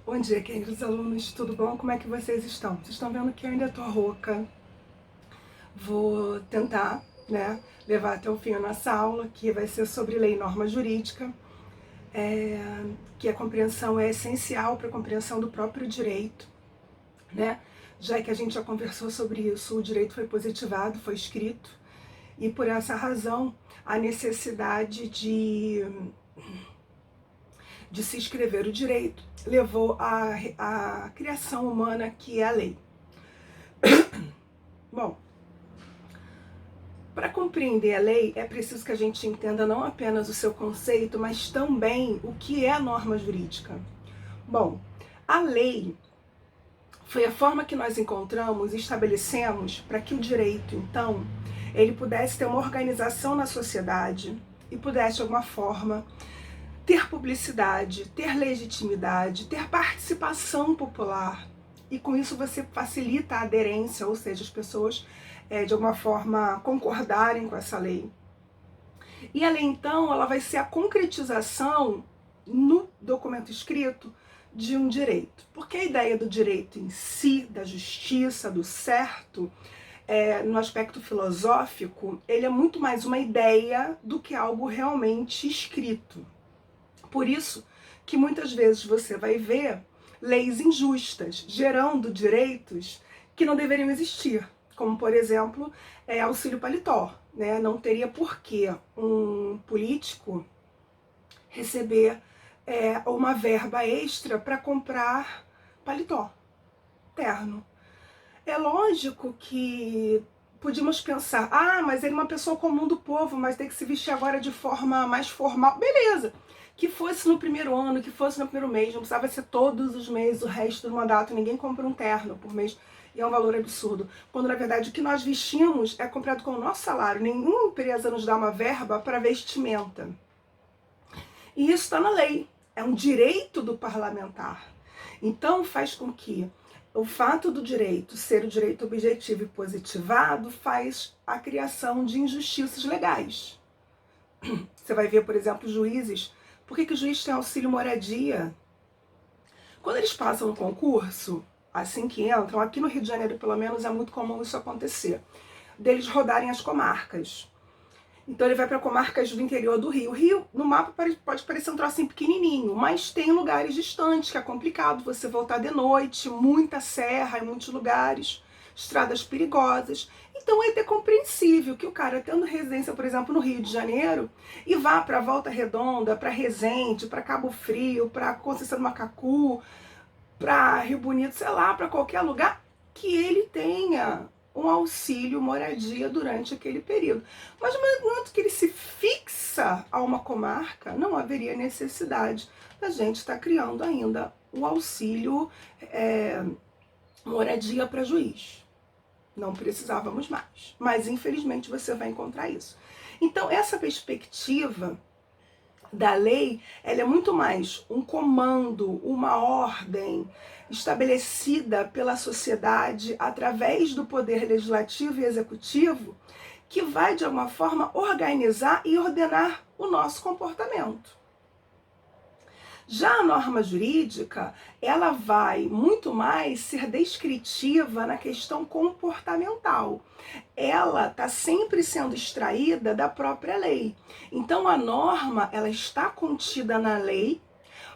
Bom dia, queridos alunos, tudo bom? Como é que vocês estão? Vocês estão vendo que eu ainda tô rouca. Vou tentar, levar até o fim a nossa aula, que vai ser sobre lei e norma jurídica, que a compreensão é essencial para a compreensão do próprio direito, né? Já que a gente já conversou sobre isso, o direito foi positivado, foi escrito, e por essa razão, a necessidade de se escrever o direito levou à criação humana, que é a lei. Bom, para compreender a lei, é preciso que a gente entenda não apenas o seu conceito, mas também o que é a norma jurídica. Bom, a lei foi a forma que nós encontramos e estabelecemos para que o direito, então, ele pudesse ter uma organização na sociedade e pudesse, de alguma forma, ter publicidade, ter legitimidade, ter participação popular. E com isso você facilita a aderência, ou seja, as pessoas, de alguma forma, concordarem com essa lei. E a lei, então, ela vai ser a concretização no documento escrito de um direito. Porque a ideia do direito em si, da justiça, do certo, no aspecto filosófico, ele é muito mais uma ideia do que algo realmente escrito. Por isso que muitas vezes você vai ver leis injustas, gerando direitos que não deveriam existir, como, por exemplo, auxílio paletó. Não teria por que um político receber uma verba extra para comprar paletó, terno. É lógico que podíamos pensar, mas ele é uma pessoa comum do povo, mas tem que se vestir agora de forma mais formal. Beleza, que fosse no primeiro ano, que fosse no primeiro mês, não precisava ser todos os meses, o resto do mandato, ninguém compra um terno por mês, e é um valor absurdo. Quando, na verdade, o que nós vestimos é comprado com o nosso salário, nenhuma empresa nos dá uma verba para vestimenta. E isso está na lei, é um direito do parlamentar. Então, faz com que o fato do direito ser o direito objetivo e positivado faz a criação de injustiças legais. Você vai ver, por exemplo, juízes. Por que o juiz tem auxílio moradia? Quando eles passam no concurso, assim que entram, aqui no Rio de Janeiro, pelo menos, é muito comum isso acontecer, deles rodarem as comarcas. Então ele vai para comarcas do interior do Rio. O Rio, no mapa, pode parecer um trocinho pequenininho, mas tem lugares distantes, que é complicado você voltar de noite, muita serra em muitos lugares, estradas perigosas. Então é até compreensível que o cara, tendo residência, por exemplo, no Rio de Janeiro, e vá para Volta Redonda, para Resende, para Cabo Frio, para Conceição do Macacu, para Rio Bonito, sei lá, para qualquer lugar, que ele tenha um auxílio moradia durante aquele período. Mas no momento que ele se fixa a uma comarca, não haveria necessidade da gente estar criando ainda o auxílio moradia para juiz. Não precisávamos mais. Mas, infelizmente, você vai encontrar isso. Então, essa perspectiva da lei, ela é muito mais um comando, uma ordem estabelecida pela sociedade através do poder legislativo e executivo, que vai, de alguma forma, organizar e ordenar o nosso comportamento. Já a norma jurídica, ela vai muito mais ser descritiva na questão comportamental. Ela está sempre sendo extraída da própria lei. Então a norma, ela está contida na lei,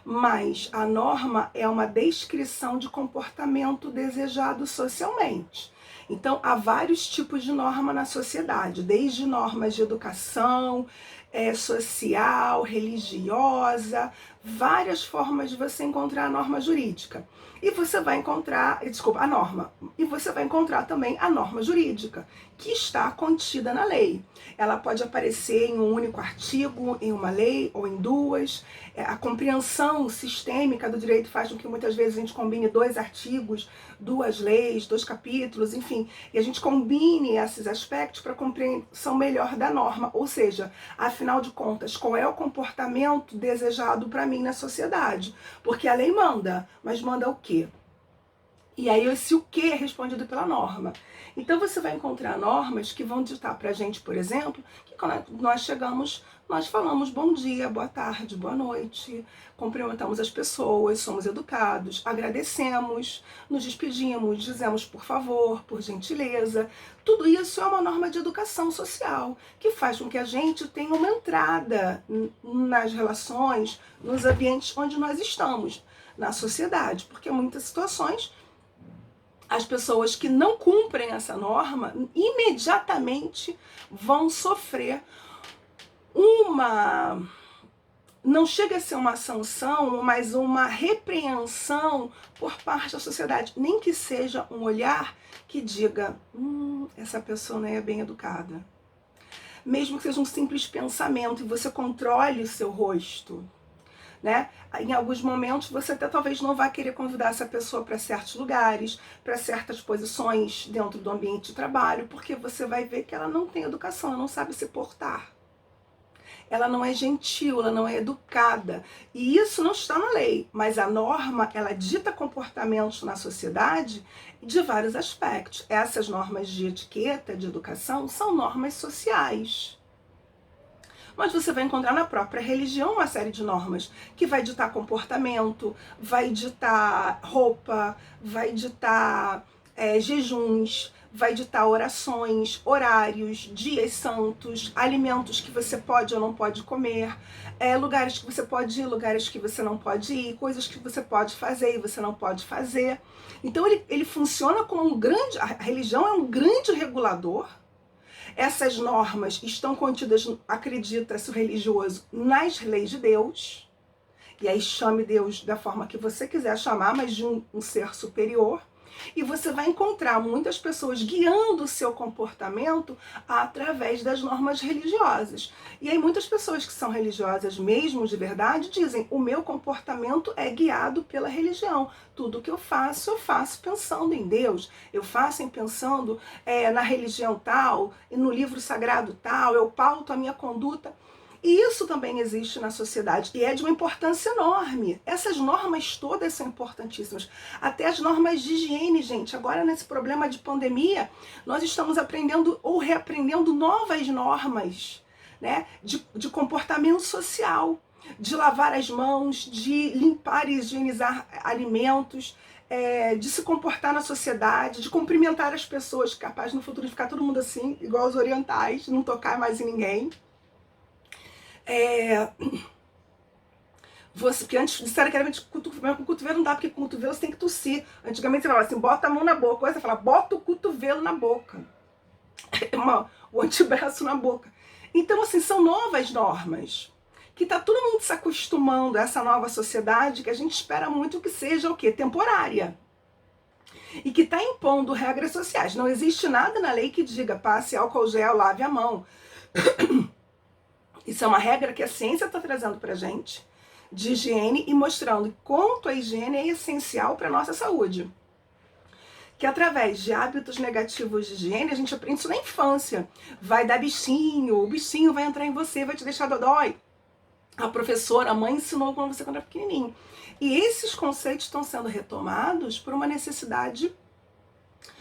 mas a norma é uma descrição de comportamento desejado socialmente. Então, há vários tipos de norma na sociedade, desde normas de educação, social, religiosa, várias formas de você encontrar a norma jurídica. E você vai encontrar, a norma, e você vai encontrar também a norma jurídica, que está contida na lei. Ela pode aparecer em um único artigo, em uma lei ou em duas. A compreensão sistêmica do direito faz com que muitas vezes a gente combine dois artigos, duas leis, dois capítulos, enfim, e a gente combine esses aspectos para a compreensão melhor da norma, ou seja, afinal de contas, qual é o comportamento desejado para mim na sociedade? Porque a lei manda, mas manda o quê? E aí esse o que é respondido pela norma. Então você vai encontrar normas que vão ditar pra gente, por exemplo, que quando nós chegamos, nós falamos bom dia, boa tarde, boa noite, cumprimentamos as pessoas, somos educados, agradecemos, nos despedimos, dizemos por favor, por gentileza. Tudo isso é uma norma de educação social, que faz com que a gente tenha uma entrada nas relações, nos ambientes onde nós estamos, na sociedade, porque em muitas situações as pessoas que não cumprem essa norma imediatamente vão sofrer uma... não chega a ser uma sanção, mas uma repreensão por parte da sociedade. Nem que seja um olhar que diga, essa pessoa não é bem educada. Mesmo que seja um simples pensamento e você controle o seu rosto, né? Em alguns momentos você até talvez não vai querer convidar essa pessoa para certos lugares, para certas posições dentro do ambiente de trabalho, porque você vai ver que ela não tem educação, ela não sabe se portar. Ela não é gentil, ela não é educada. E isso não está na lei, mas a norma, ela dita comportamentos na sociedade de vários aspectos. Essas normas de etiqueta, de educação, são normas sociais. Mas você vai encontrar na própria religião uma série de normas que vai ditar comportamento, vai ditar roupa, vai ditar jejuns, vai ditar orações, horários, dias santos, alimentos que você pode ou não pode comer, lugares que você pode ir, lugares que você não pode ir, coisas que você pode fazer e você não pode fazer. Então ele funciona como um grande... A religião é um grande regulador. Essas normas estão contidas, acredita-se o religioso, nas leis de Deus. E aí chame Deus da forma que você quiser chamar, mas de um ser superior. E você vai encontrar muitas pessoas guiando o seu comportamento através das normas religiosas. E aí muitas pessoas que são religiosas mesmo de verdade dizem, o meu comportamento é guiado pela religião. Tudo que eu faço pensando em Deus. Eu faço pensando na religião tal, e no livro sagrado tal, eu pauto a minha conduta. E isso também existe na sociedade e é de uma importância enorme. Essas normas todas são importantíssimas. Até as normas de higiene, gente. Agora, nesse problema de pandemia, nós estamos aprendendo ou reaprendendo novas normas, né, de comportamento social, de lavar as mãos, de limpar e higienizar alimentos, de se comportar na sociedade, de cumprimentar as pessoas, capaz no futuro de ficar todo mundo assim, igual os orientais, não tocar mais em ninguém. Porque antes disseram que era de cotovelo, com cotovelo não dá, porque com cotovelo você tem que tossir. Antigamente você falava assim, bota a mão na boca. Agora você fala, bota o cotovelo na boca. O antebraço na boca. Então, assim, são novas normas. Que tá todo mundo se acostumando a essa nova sociedade que a gente espera muito que seja o quê? Temporária. E que está impondo regras sociais. Não existe nada na lei que diga passe álcool gel, lave a mão. Isso é uma regra que a ciência está trazendo para a gente, de higiene, e mostrando quanto a higiene é essencial para a nossa saúde. Que através de hábitos negativos de higiene, a gente aprende isso na infância. Vai dar bichinho, o bichinho vai entrar em você, vai te deixar dodói. A professora, a mãe ensinou quando você era pequenininho. E esses conceitos estão sendo retomados por uma necessidade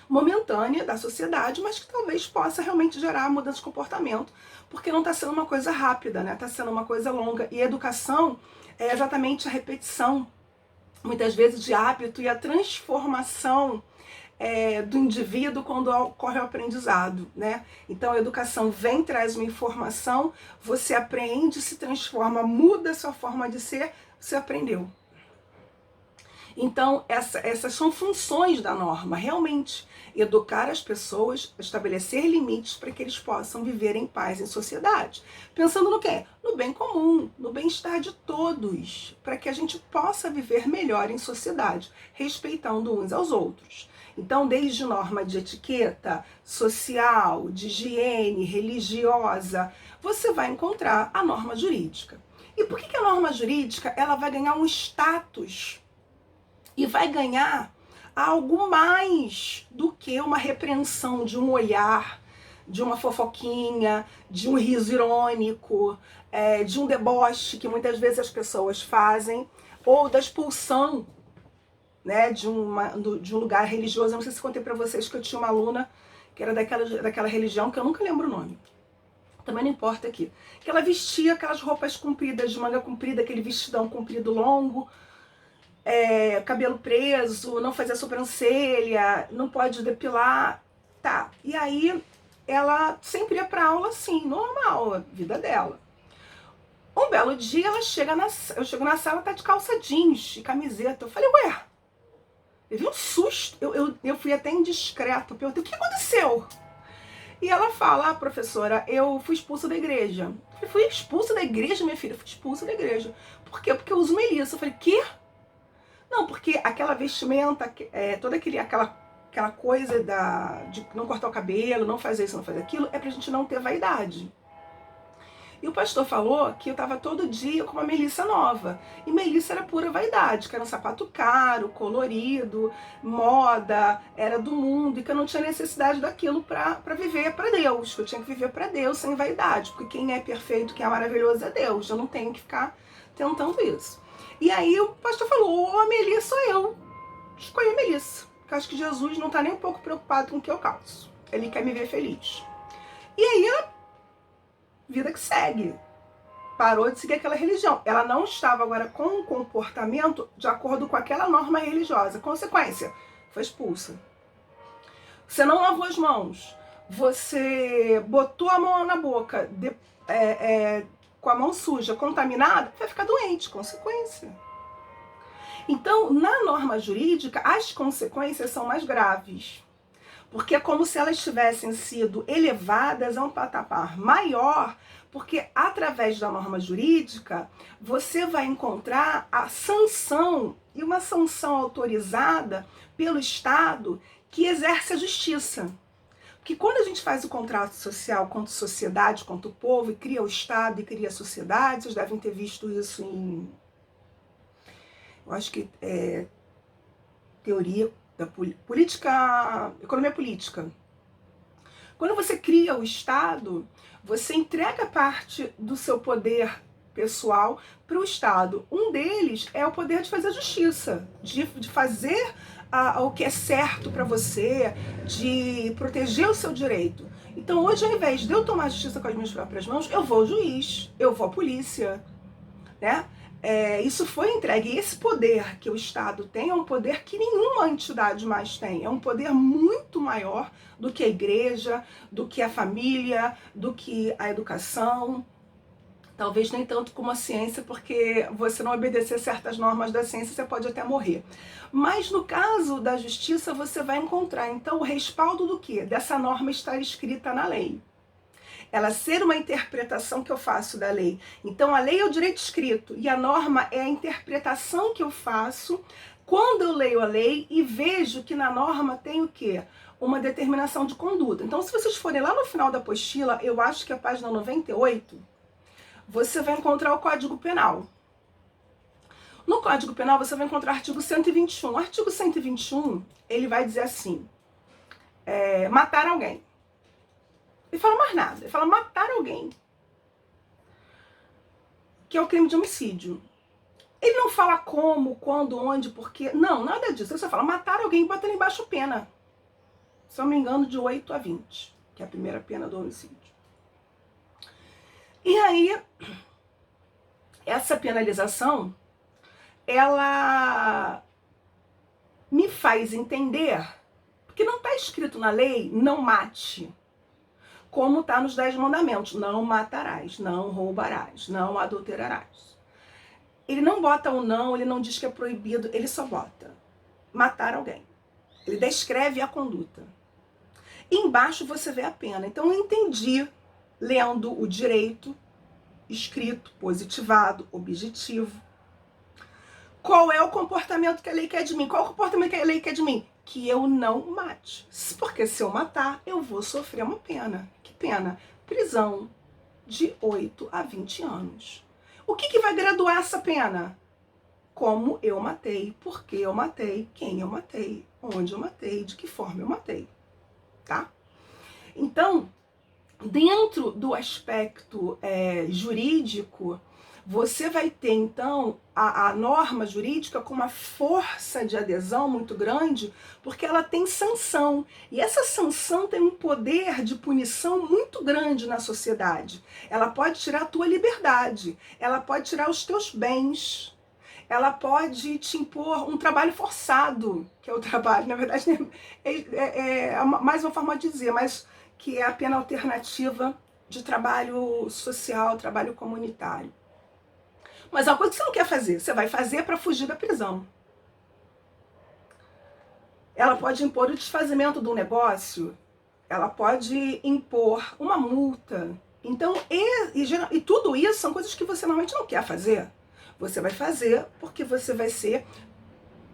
momentânea da sociedade, mas que talvez possa realmente gerar mudança de comportamento, porque não está sendo uma coisa rápida, né? Está sendo uma coisa longa. E a educação é exatamente a repetição, muitas vezes, de hábito e a transformação do indivíduo quando ocorre o aprendizado, né? Então a educação vem, traz uma informação, você aprende, se transforma, muda a sua forma de ser, você aprendeu. Então, essas são funções da norma, realmente. Educar as pessoas, estabelecer limites para que eles possam viver em paz em sociedade. Pensando no quê? No bem comum, no bem-estar de todos, para que a gente possa viver melhor em sociedade, respeitando uns aos outros. Então, desde norma de etiqueta, social, de higiene, religiosa, você vai encontrar a norma jurídica. E por que a norma jurídica ela vai ganhar um status e vai ganhar algo mais do que uma repreensão de um olhar, de uma fofoquinha, de um riso irônico, de um deboche que muitas vezes as pessoas fazem, ou da expulsão né, de um lugar religioso. Eu não sei se contei para vocês que eu tinha uma aluna que era daquela religião, que eu nunca lembro o nome. Também não importa aqui. Que ela vestia aquelas roupas compridas, de manga comprida, aquele vestidão comprido longo, cabelo preso, não fazia sobrancelha, não pode depilar. Tá. E aí ela sempre ia pra aula assim, normal, a vida dela. Um belo dia ela eu chego na sala, tá de calça jeans e camiseta. Eu falei, ué, eu vi um susto. Eu fui até indiscreta. Eu perguntei, o que aconteceu? E ela fala, professora, eu fui expulsa da igreja. Eu falei, fui expulsa da igreja, minha filha? Fui expulsa da igreja. Por quê? Porque eu uso melissa. Eu falei, quê? Não, porque aquela vestimenta, toda aquela coisa de não cortar o cabelo, não fazer isso, não fazer aquilo, é pra gente não ter vaidade. E o pastor falou que eu tava todo dia com uma melissa nova. E melissa era pura vaidade, que era um sapato caro, colorido, moda, era do mundo, e que eu não tinha necessidade daquilo pra viver pra Deus. Que eu tinha que viver pra Deus sem vaidade, porque quem é perfeito, quem é maravilhoso é Deus. Eu não tenho que ficar tentando isso. E aí o pastor falou, a melissa sou eu. Escolhi a melissa. Porque eu acho que Jesus não tá nem um pouco preocupado com o que eu calço. Ele quer me ver feliz. E aí vida que segue. Parou de seguir aquela religião. Ela não estava agora com um comportamento de acordo com aquela norma religiosa. Consequência, foi expulsa. Você não lavou as mãos. Você botou a mão na boca com a mão suja, contaminada, vai ficar doente. Consequência. Então, na norma jurídica, as consequências são mais graves. Porque é como se elas tivessem sido elevadas a um patamar maior, porque através da norma jurídica, você vai encontrar a sanção, e uma sanção autorizada pelo Estado que exerce a justiça. Porque quando a gente faz o contrato social quanto sociedade, quanto povo, e cria o Estado e cria a sociedade, vocês devem ter visto isso eu acho que teoria da política, economia política. Quando você cria o Estado, você entrega parte do seu poder pessoal para o Estado. Um deles é o poder de fazer justiça, de fazer o que é certo para você, de proteger o seu direito. Então hoje, ao invés de eu tomar justiça com as minhas próprias mãos, eu vou ao juiz, eu vou à polícia, né? Isso foi entregue. E esse poder que o Estado tem é um poder que nenhuma entidade mais tem. É um poder muito maior do que a igreja, do que a família, do que a educação. Talvez nem tanto como a ciência, porque você não obedecer certas normas da ciência, você pode até morrer. Mas no caso da justiça, você vai encontrar, então, o respaldo do quê? Dessa norma estar escrita na lei. Ela ser uma interpretação que eu faço da lei. Então, a lei é o direito escrito e a norma é a interpretação que eu faço quando eu leio a lei e vejo que na norma tem o quê? Uma determinação de conduta. Então, se vocês forem lá no final da apostila, eu acho que é a página 98, você vai encontrar o Código Penal. No Código Penal, você vai encontrar o artigo 121. O artigo 121, ele vai dizer assim, matar alguém. Ele fala mais nada, ele fala matar alguém, que é o crime de homicídio. Ele não fala como, quando, onde, porquê, não, nada disso. Ele só fala matar alguém e bota ali embaixo pena. Se eu não me engano, de 8 a 20, que é a primeira pena do homicídio. E aí, essa penalização, ela me faz entender, porque não está escrito na lei, não mate. Como está nos 10 mandamentos, não matarás, não roubarás, não adulterarás. Ele não bota o não, ele não diz que é proibido, ele só bota matar alguém. Ele descreve a conduta. E embaixo você vê a pena. Então eu entendi, lendo o direito, escrito, positivado, objetivo. Qual é o comportamento que a lei quer de mim? Qual é o comportamento que a lei quer de mim? Que eu não mate. Porque se eu matar, eu vou sofrer uma pena. Que pena? Prisão de 8 a 20 anos. O que vai graduar essa pena? Como eu matei, por que eu matei, quem eu matei, onde eu matei, de que forma eu matei. Tá? Então, dentro do aspecto jurídico, você vai ter, então, a norma jurídica com uma força de adesão muito grande, porque ela tem sanção. E essa sanção tem um poder de punição muito grande na sociedade. Ela pode tirar a tua liberdade, ela pode tirar os teus bens, ela pode te impor um trabalho forçado, que é o trabalho, na verdade, é mais uma forma de dizer, mas que é a pena alternativa de trabalho social, trabalho comunitário. Mas é uma coisa que você não quer fazer, você vai fazer para fugir da prisão. Ela pode impor o desfazimento de um negócio, ela pode impor uma multa. Então, e tudo isso são coisas que você normalmente não quer fazer. Você vai fazer porque você vai ser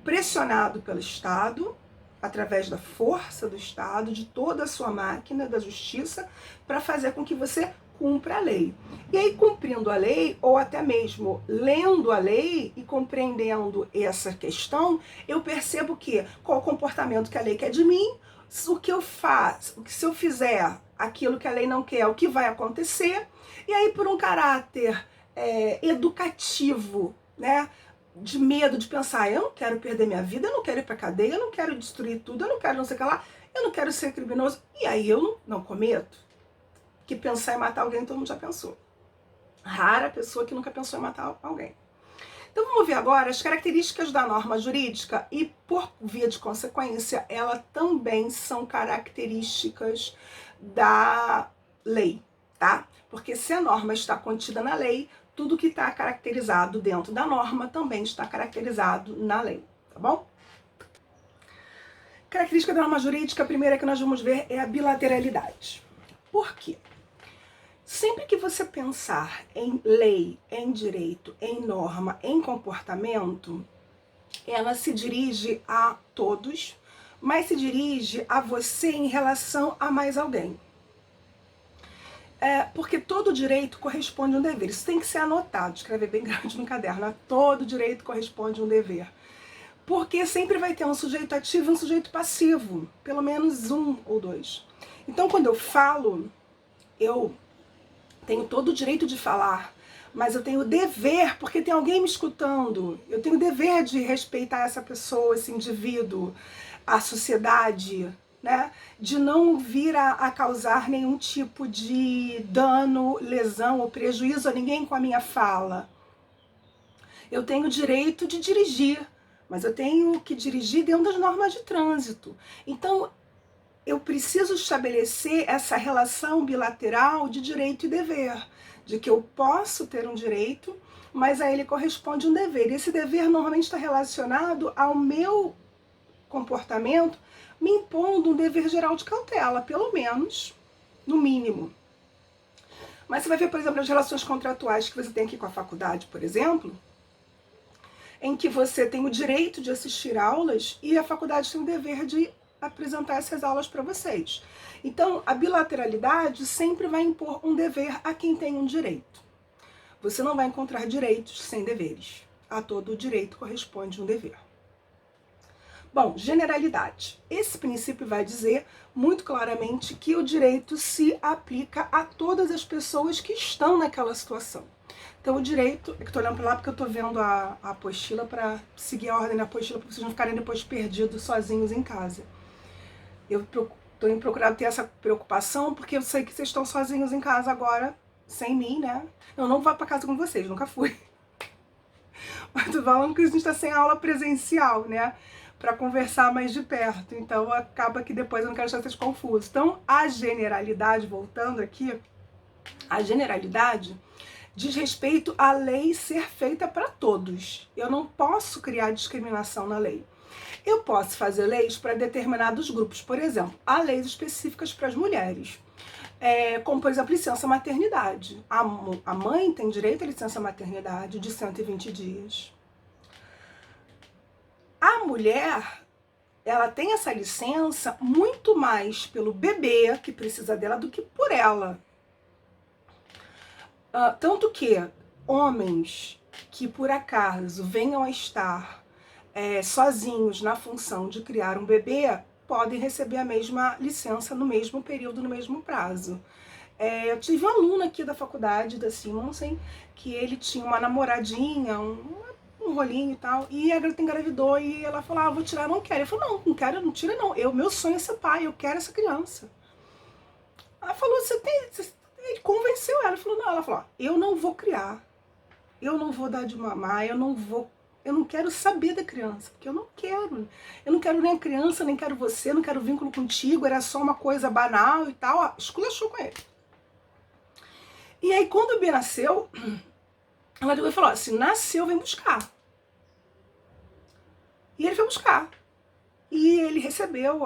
pressionado pelo Estado, através da força do Estado, de toda a sua máquina da justiça, para fazer com que você cumpra a lei. E aí, cumprindo a lei, ou até mesmo lendo a lei e compreendendo essa questão, eu percebo que qual o comportamento que a lei quer de mim, o que eu faço, se eu fizer aquilo que a lei não quer, o que vai acontecer, e aí por um caráter educativo, né, de medo de pensar, eu não quero perder minha vida, eu não quero ir pra cadeia, eu não quero destruir tudo, eu não quero não sei o que lá, eu não quero ser criminoso, e aí eu não cometo. Que pensar em matar alguém todo mundo já pensou. Rara pessoa que nunca pensou em matar alguém. Então vamos ver agora as características da norma jurídica e, por via de consequência, elas também são características da lei, tá? Porque se a norma está contida na lei, tudo que está caracterizado dentro da norma também está caracterizado na lei, tá bom? Característica da norma jurídica, a primeira que nós vamos ver é a bilateralidade. Por quê? Sempre que você pensar em lei, em direito, em norma, em comportamento, ela se dirige a todos, mas se dirige a você em relação a mais alguém. Porque todo direito corresponde a um dever. Isso tem que ser anotado, escrever bem grande no caderno. Né? Todo direito corresponde a um dever. Porque sempre vai ter um sujeito ativo e um sujeito passivo. Pelo menos um ou dois. Então, quando eu falo, eu tenho todo o direito de falar, mas eu tenho o dever, porque tem alguém me escutando, eu tenho o dever de respeitar essa pessoa, esse indivíduo, a sociedade, né? De não vir a causar nenhum tipo de dano, lesão ou prejuízo a ninguém com a minha fala. Eu tenho o direito de dirigir, mas eu tenho que dirigir dentro das normas de trânsito. Então, eu preciso estabelecer essa relação bilateral de direito e dever, de que eu posso ter um direito, mas a ele corresponde um dever. E esse dever normalmente está relacionado ao meu comportamento, me impondo um dever geral de cautela, pelo menos, no mínimo. Mas você vai ver, por exemplo, as relações contratuais que você tem aqui com a faculdade, por exemplo, em que você tem o direito de assistir aulas e a faculdade tem o dever de apresentar essas aulas para vocês. Então, a bilateralidade sempre vai impor um dever a quem tem um direito. Você não vai encontrar direitos sem deveres. A todo direito corresponde um dever. Bom, generalidade. Esse princípio vai dizer muito claramente que o direito se aplica a todas as pessoas que estão naquela situação. Então, o direito, é que estou olhando para lá porque eu estou vendo a apostila para seguir a ordem da apostila, para vocês não ficarem depois perdidos sozinhos em casa. Eu estou procurando ter essa preocupação, porque eu sei que vocês estão sozinhos em casa agora, sem mim, né? Eu não vou para casa com vocês, nunca fui. Mas tô falando que a gente está sem aula presencial, né? Para conversar mais de perto. Então, acaba que depois eu não quero deixar vocês confusos. Então, a generalidade, voltando aqui, a generalidade diz respeito à lei ser feita para todos. Eu não posso criar discriminação na lei. Eu posso fazer leis para determinados grupos. Por exemplo, há leis específicas para as mulheres. Como, por exemplo, licença maternidade. A mãe tem direito à licença maternidade de 120 dias. A mulher, ela tem essa licença muito mais pelo bebê que precisa dela do que por ela. Tanto que homens que por acaso venham a estar sozinhos na função de criar um bebê podem receber a mesma licença no mesmo período, no mesmo prazo. Eu tive um aluno aqui da faculdade, da Simonsen, que ele tinha uma namoradinha, um rolinho e tal, e a garota engravidou e ela falou, vou tirar, não quero. Ele falou, não quero, não tira não, meu sonho é ser pai, eu quero essa criança. Ela falou, ele convenceu ela, falou, não, ela falou, eu não vou criar, eu não vou dar de mamar, eu não quero saber da criança, porque eu não quero nem a criança, nem quero você, não quero vínculo contigo, era só uma coisa banal e tal, esculachou com ele. E aí quando o bebê nasceu, ela falou, se nasceu, vem buscar. E ele foi buscar. E ele recebeu,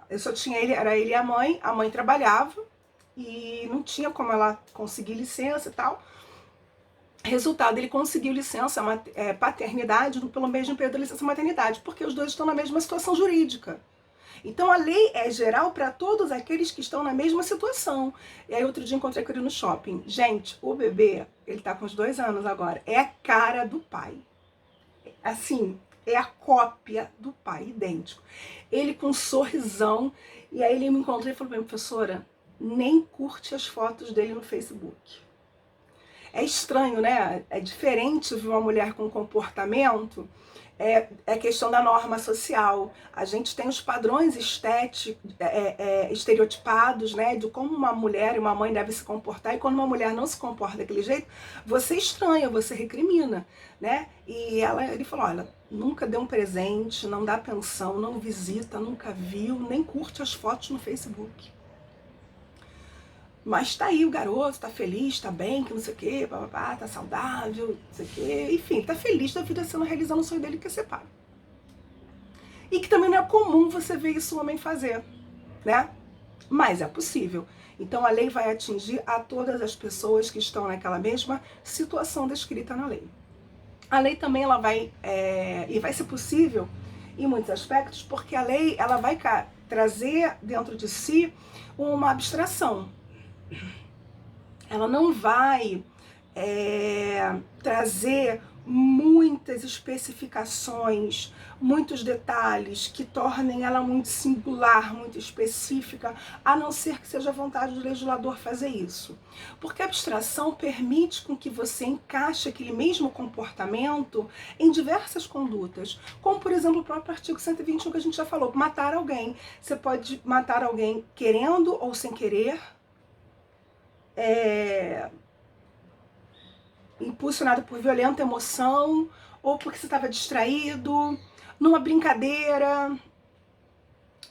eu só tinha ele, era ele e a mãe trabalhava, e não tinha como ela conseguir licença e tal. Resultado, ele conseguiu licença paternidade pelo mesmo período da licença maternidade, porque os dois estão na mesma situação jurídica. Então a lei é geral para todos aqueles que estão na mesma situação. E aí outro dia encontrei com ele no shopping. Gente, o bebê, ele tá com uns 2 anos agora, é a cara do pai. Assim, é a cópia do pai, idêntico. Ele com um sorrisão, e aí ele me encontrou e falou pra mim, professora, nem curte as fotos dele no Facebook. É estranho, né? É diferente ver uma mulher com comportamento, é questão da norma social. A gente tem os padrões estéticos, estereotipados, né? De como uma mulher e uma mãe devem se comportar, e quando uma mulher não se comporta daquele jeito, você estranha, você recrimina, né? E ele falou, olha, nunca deu um presente, não dá pensão, não visita, nunca viu, nem curte as fotos no Facebook. Mas tá aí o garoto, tá feliz, tá bem, que não sei o quê, papapá, tá saudável, não sei o quê. Enfim, tá feliz da vida realizando o sonho dele, que é ser pai. E que também não é comum você ver isso um homem fazer, né? Mas é possível. Então a lei vai atingir a todas as pessoas que estão naquela mesma situação descrita na lei. A lei também ela vai, e vai ser possível em muitos aspectos, porque a lei ela vai trazer dentro de si uma abstração. Ela não vai trazer muitas especificações, muitos detalhes que tornem ela muito singular, muito específica, a não ser que seja a vontade do legislador fazer isso. Porque a abstração permite com que você encaixe aquele mesmo comportamento em diversas condutas, como por exemplo o próprio artigo 121 que a gente já falou, matar alguém. Você pode matar alguém querendo ou sem querer, impulsionado por violenta emoção, ou porque você estava distraído, numa brincadeira.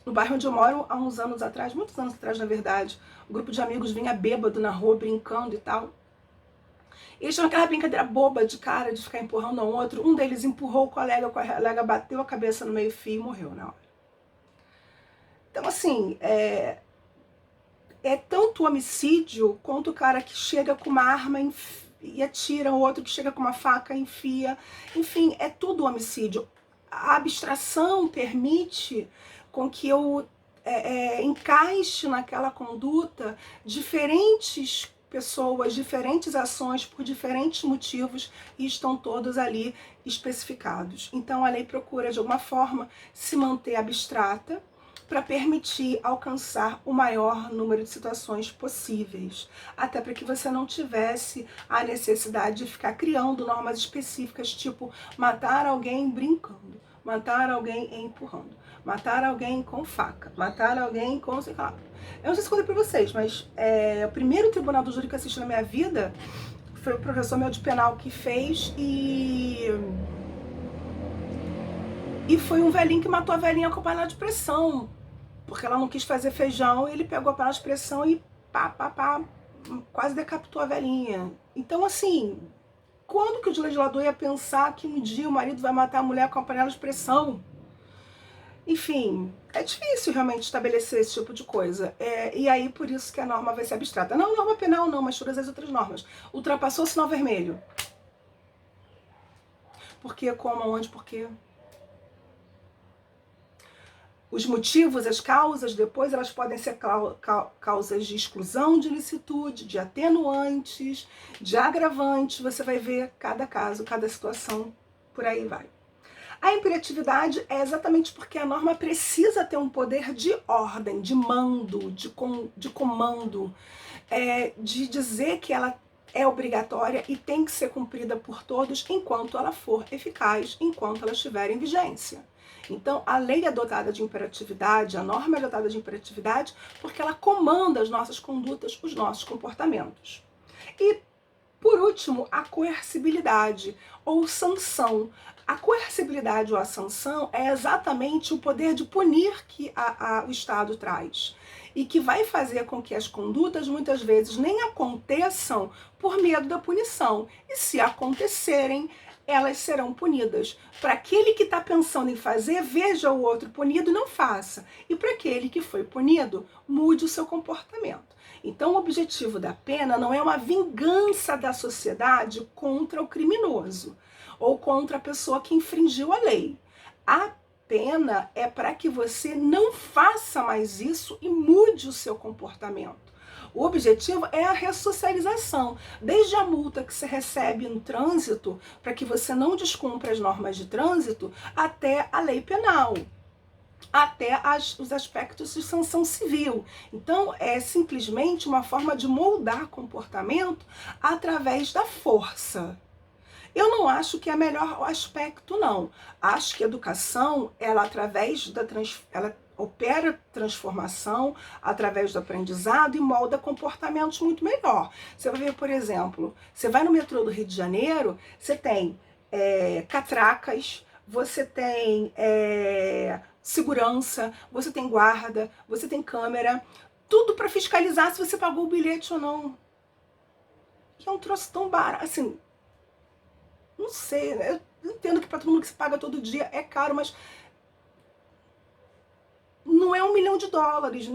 No bairro onde eu moro, há uns anos atrás, muitos anos atrás na verdade, um grupo de amigos vinha bêbado na rua, brincando e tal. Eles tinham aquela brincadeira boba de cara, de ficar empurrando um outro. Um deles empurrou o colega bateu a cabeça no meio-fio e morreu na hora. Então assim, é tanto homicídio quanto o cara que chega com uma arma e atira, o outro que chega com uma faca e enfia. Enfim, é tudo homicídio. A abstração permite com que eu encaixe naquela conduta diferentes pessoas, diferentes ações por diferentes motivos e estão todos ali especificados. Então a lei procura de alguma forma se manter abstrata para permitir alcançar o maior número de situações possíveis, até para que você não tivesse a necessidade de ficar criando normas específicas, tipo matar alguém brincando, matar alguém empurrando, matar alguém com faca, matar alguém com... sei lá. Eu não sei se contei para vocês, mas o primeiro tribunal do júri que eu assisti na minha vida foi o professor meu de penal que fez, e foi um velhinho que matou a velhinha com a panela de pressão, porque ela não quis fazer feijão, e ele pegou a panela de pressão e quase decapitou a velhinha. Então assim, quando que o legislador ia pensar que um dia o marido vai matar a mulher com a panela de pressão? Enfim, é difícil realmente estabelecer esse tipo de coisa. E aí por isso que a norma vai ser abstrata. Não norma penal não, mas todas as outras normas. Ultrapassou o sinal vermelho. Por quê? Como? Onde? Por quê? Os motivos, as causas, depois elas podem ser causas de exclusão de ilicitude, de atenuantes, de agravantes. Você vai ver cada caso, cada situação, por aí vai. A imperatividade é exatamente porque a norma precisa ter um poder de ordem, de mando, de comando, de dizer que ela é obrigatória e tem que ser cumprida por todos enquanto ela for eficaz, enquanto ela estiver em vigência. Então, a lei é dotada de imperatividade, a norma é dotada de imperatividade, porque ela comanda as nossas condutas, os nossos comportamentos. E, por último, a coercibilidade ou sanção. A coercibilidade ou a sanção é exatamente o poder de punir que o Estado traz e que vai fazer com que as condutas muitas vezes nem aconteçam por medo da punição. E se acontecerem, elas serão punidas. Para aquele que está pensando em fazer, veja o outro punido e não faça. E para aquele que foi punido, mude o seu comportamento. Então, o objetivo da pena não é uma vingança da sociedade contra o criminoso ou contra a pessoa que infringiu a lei. A pena é para que você não faça mais isso e mude o seu comportamento. O objetivo é a ressocialização, desde a multa que você recebe no trânsito, para que você não descumpra as normas de trânsito, até a lei penal, até os aspectos de sanção civil. Então, é simplesmente uma forma de moldar comportamento através da força. Eu não acho que é melhor aspecto, não. Acho que a educação, ela ela opera transformação através do aprendizado e molda comportamentos muito melhor. Você vai ver, por exemplo, você vai no metrô do Rio de Janeiro, você tem catracas, você tem segurança, você tem guarda, você tem câmera, tudo para fiscalizar se você pagou o bilhete ou não. Que é um troço tão barato, assim, não sei, eu entendo que para todo mundo que se paga todo dia é caro, mas não é $1 milhão,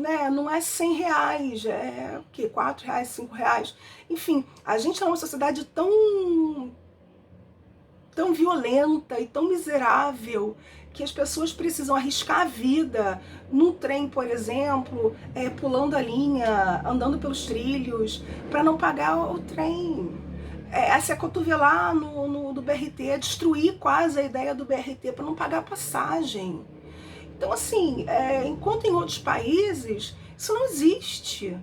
né? Não é R$100, é o quê? R$4, R$5. Enfim, a gente é uma sociedade tão violenta e tão miserável que as pessoas precisam arriscar a vida num trem, por exemplo, pulando a linha, andando pelos trilhos, para não pagar o trem. Se acotovelar no BRT, destruir quase a ideia do BRT para não pagar a passagem. Então, assim, enquanto em outros países, isso não existe.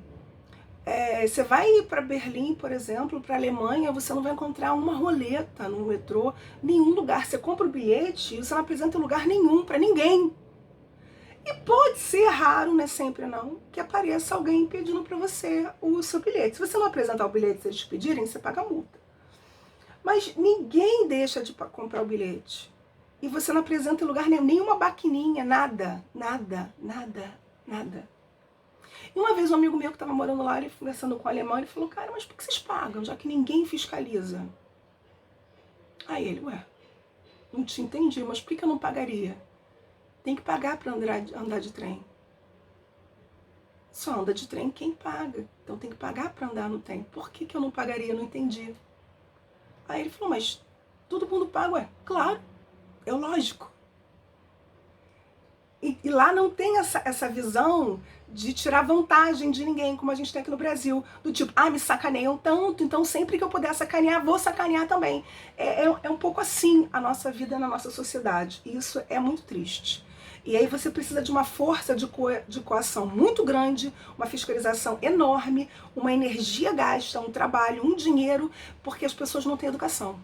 Você vai para Berlim, por exemplo, para a Alemanha, você não vai encontrar uma roleta no metrô, nenhum lugar. Você compra o bilhete e você não apresenta lugar nenhum para ninguém. E pode ser raro, não é sempre não, que apareça alguém pedindo para você o seu bilhete. Se você não apresentar o bilhete e eles pedirem, você paga a multa. Mas ninguém deixa de comprar o bilhete. E você não apresenta em lugar nenhum, nenhuma maquininha, nada. E uma vez um amigo meu que estava morando lá, ele conversando com o alemão, ele falou, cara, mas por que vocês pagam, já que ninguém fiscaliza? Aí ele, não te entendi, mas por que eu não pagaria? Tem que pagar para andar de trem. Só anda de trem quem paga. Então tem que pagar para andar no trem. Por que eu não pagaria? Eu não entendi. Aí ele falou, mas todo mundo paga, claro, é lógico. E lá não tem essa visão de tirar vantagem de ninguém, como a gente tem aqui no Brasil. Do tipo, me sacaneiam tanto, então sempre que eu puder sacanear, vou sacanear também. É um pouco assim a nossa vida na nossa sociedade. E isso é muito triste. E aí você precisa de uma força de coação muito grande, uma fiscalização enorme, uma energia gasta, um trabalho, um dinheiro, porque as pessoas não têm educação.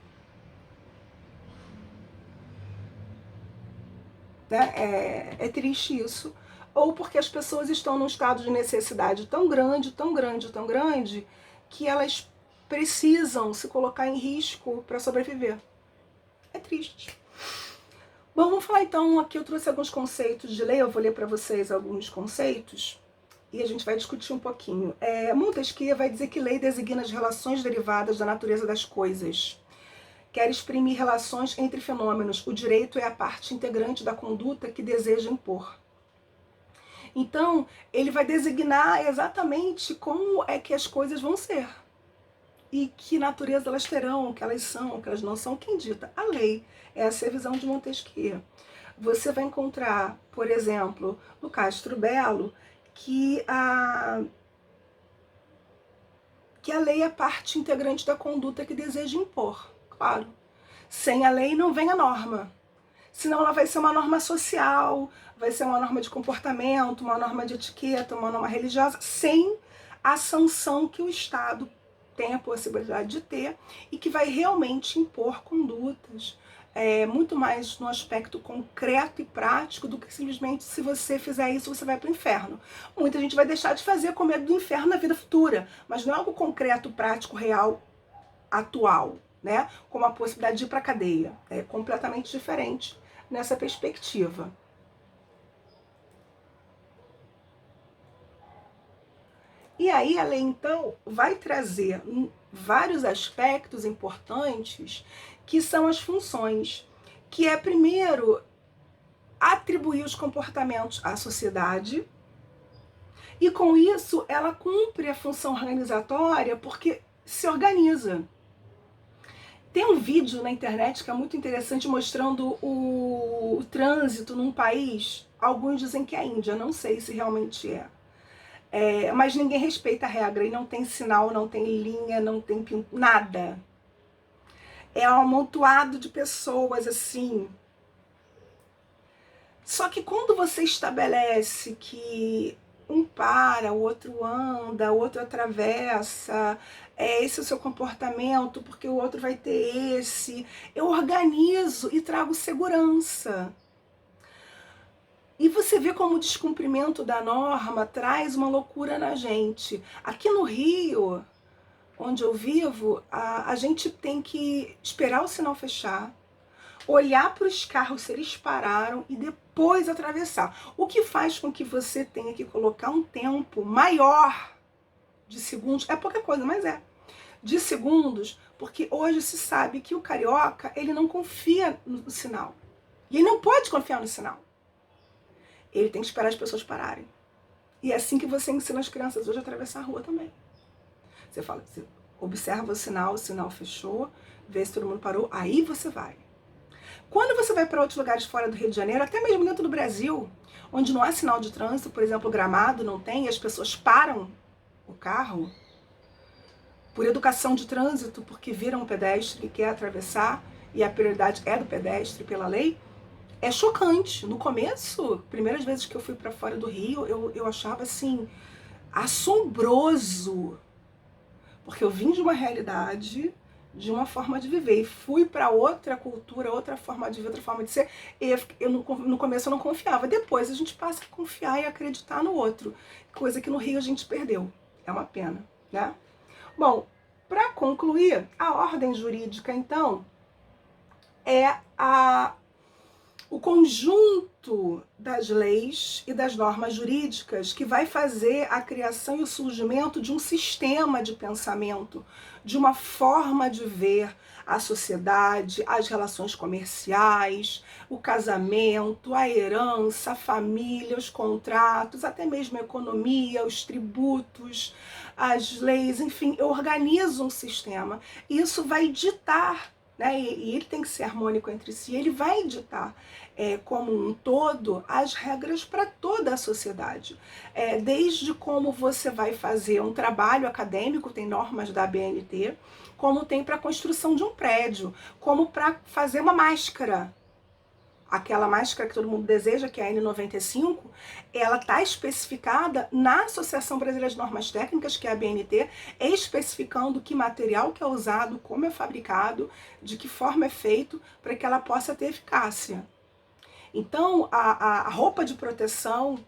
Né? É triste isso. Ou porque as pessoas estão num estado de necessidade tão grande, que elas precisam se colocar em risco para sobreviver. É triste. Bom, vamos falar então, aqui eu trouxe alguns conceitos de lei, eu vou ler para vocês alguns conceitos e a gente vai discutir um pouquinho. Montesquieu vai dizer que lei designa as relações derivadas da natureza das coisas. Quer exprimir relações entre fenômenos. O direito é a parte integrante da conduta que deseja impor. Então, ele vai designar exatamente como é que as coisas vão ser. E que natureza elas terão, o que elas são, o que elas não são. Quem dita? A lei. Essa é a visão de Montesquieu. Você vai encontrar, por exemplo, no Castro Belo, que a lei é a parte integrante da conduta que deseja impor. Claro. Sem a lei não vem a norma. Senão ela vai ser uma norma social, vai ser uma norma de comportamento, uma norma de etiqueta, uma norma religiosa, sem a sanção que o Estado tem a possibilidade de ter e que vai realmente impor condutas muito mais no aspecto concreto e prático do que simplesmente se você fizer isso você vai para o inferno. Muita gente vai deixar de fazer com medo do inferno na vida futura, mas não é algo concreto, prático, real, atual, né? Como a possibilidade de ir para a cadeia. É completamente diferente nessa perspectiva. E aí a lei, então, vai trazer vários aspectos importantes que são as funções, que é, primeiro, atribuir os comportamentos à sociedade, e com isso ela cumpre a função organizatória porque se organiza. Tem um vídeo na internet que é muito interessante mostrando o trânsito num país, alguns dizem que é a Índia, não sei se realmente é. Mas ninguém respeita a regra e não tem sinal, não tem linha, não tem nada. É um amontoado de pessoas assim. Só que quando você estabelece que um para, o outro anda, o outro atravessa, esse é o seu comportamento, porque o outro vai ter esse, eu organizo e trago segurança. E você vê como o descumprimento da norma traz uma loucura na gente. Aqui no Rio, onde eu vivo, a gente tem que esperar o sinal fechar, olhar para os carros se eles pararam e depois atravessar. O que faz com que você tenha que colocar um tempo maior de segundos, é pouca coisa, mas de segundos, porque hoje se sabe que o carioca, ele não confia no sinal. E ele não pode confiar no sinal. Ele tem que esperar as pessoas pararem. E é assim que você ensina as crianças hoje a atravessar a rua também. Você fala, você observa o sinal fechou, vê se todo mundo parou, aí você vai. Quando você vai para outros lugares fora do Rio de Janeiro, até mesmo dentro do Brasil, onde não há sinal de trânsito, por exemplo, Gramado não tem, e as pessoas param o carro por educação de trânsito, porque viram um pedestre que quer atravessar, e a prioridade é do pedestre pela lei, é chocante. No começo, primeiras vezes que eu fui para fora do Rio, eu achava assim, assombroso, porque eu vim de uma realidade, de uma forma de viver, e fui para outra cultura, outra forma de viver, outra forma de ser, e no começo eu não confiava, depois a gente passa a confiar e acreditar no outro, coisa que no Rio a gente perdeu, é uma pena, né? Bom, para concluir, a ordem jurídica, então, é o conjunto das leis e das normas jurídicas que vai fazer a criação e o surgimento de um sistema de pensamento, de uma forma de ver a sociedade, as relações comerciais, o casamento, a herança, a família, os contratos, até mesmo a economia, os tributos, as leis, enfim, eu organizo um sistema. E isso vai ditar, né? E ele tem que ser harmônico entre si, ele vai ditar como um todo as regras para toda a sociedade. Desde como você vai fazer um trabalho acadêmico, tem normas da ABNT, como tem para a construção de um prédio, como para fazer uma máscara. Aquela máscara que todo mundo deseja, que é a N95, ela está especificada na Associação Brasileira de Normas Técnicas, que é a ABNT, especificando que material que é usado, como é fabricado, de que forma é feito, para que ela possa ter eficácia. Então, a roupa de proteção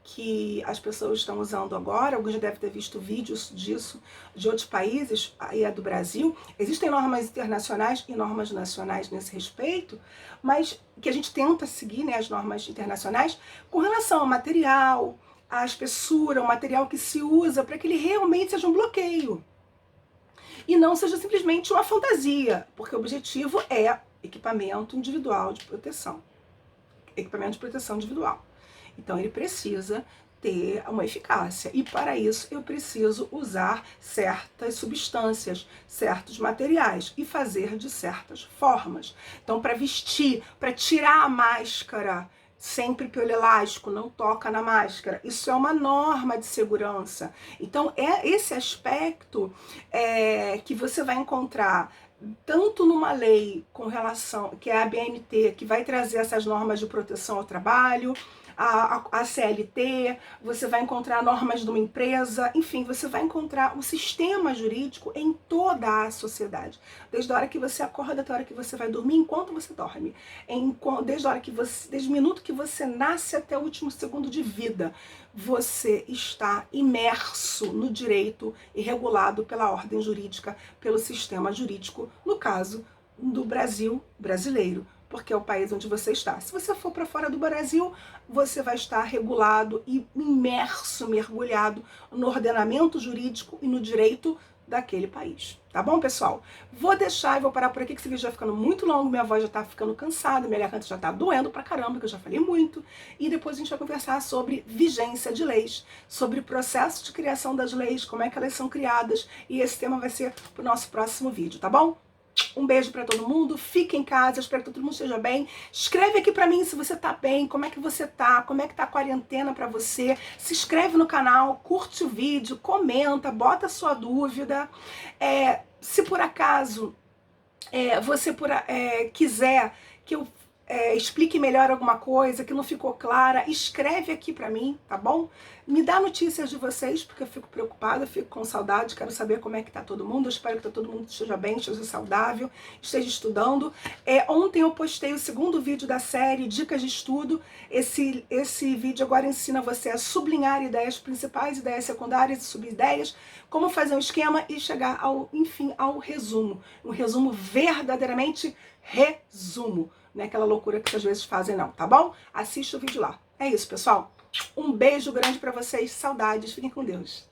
que as pessoas estão usando agora, alguns já devem ter visto vídeos disso de outros países, aí é do Brasil, existem normas internacionais e normas nacionais nesse respeito, mas que a gente tenta seguir, né, as normas internacionais, com relação ao material, à espessura, o material que se usa, para que ele realmente seja um bloqueio. E não seja simplesmente uma fantasia, porque o objetivo é equipamento individual de proteção. Equipamento de proteção individual. Então ele precisa ter uma eficácia e para isso eu preciso usar certas substâncias, certos materiais e fazer de certas formas. Então para vestir, para tirar a máscara, sempre pelo elástico, não toca na máscara. Isso é uma norma de segurança. Então é esse aspecto que você vai encontrar tanto numa lei com relação, que é a ABNT, que vai trazer essas normas de proteção ao trabalho, a CLT, você vai encontrar normas de uma empresa, enfim, você vai encontrar o sistema jurídico em toda a sociedade. Desde a hora que você acorda até a hora que você vai dormir, enquanto você dorme. Desde o minuto que você nasce até o último segundo de vida, você está imerso no direito e regulado pela ordem jurídica, pelo sistema jurídico, no caso do Brasil brasileiro, porque é o país onde você está. Se você for para fora do Brasil, você vai estar regulado e imerso, mergulhado no ordenamento jurídico e no direito daquele país. Tá bom, pessoal? Vou deixar e vou parar por aqui, que esse vídeo já ficando muito longo, minha voz já tá ficando cansada, minha garganta já tá doendo pra caramba, que eu já falei muito. E depois a gente vai conversar sobre vigência de leis, sobre o processo de criação das leis, como é que elas são criadas, e esse tema vai ser pro nosso próximo vídeo, tá bom? Um beijo para todo mundo, fica em casa, espero que todo mundo esteja bem. Escreve aqui para mim se você tá bem, como é que você tá, como é que tá a quarentena para você. Se inscreve no canal, curte o vídeo, comenta, bota a sua dúvida. Se por acaso você quiser que eu explique melhor alguma coisa que não ficou clara, escreve aqui pra mim, tá bom? Me dá notícias de vocês, porque eu fico preocupada, eu fico com saudade, quero saber como é que tá todo mundo, eu espero que todo mundo esteja bem, esteja saudável, esteja estudando. Ontem eu postei o segundo vídeo da série Dicas de Estudo. Esse vídeo agora ensina você a sublinhar ideias principais, ideias secundárias e subideias, como fazer um esquema e chegar ao resumo. Um resumo verdadeiramente resumo. Não é aquela loucura que às vezes fazem não, tá bom? Assiste o vídeo lá. É isso, pessoal. Um beijo grande pra vocês, saudades, fiquem com Deus.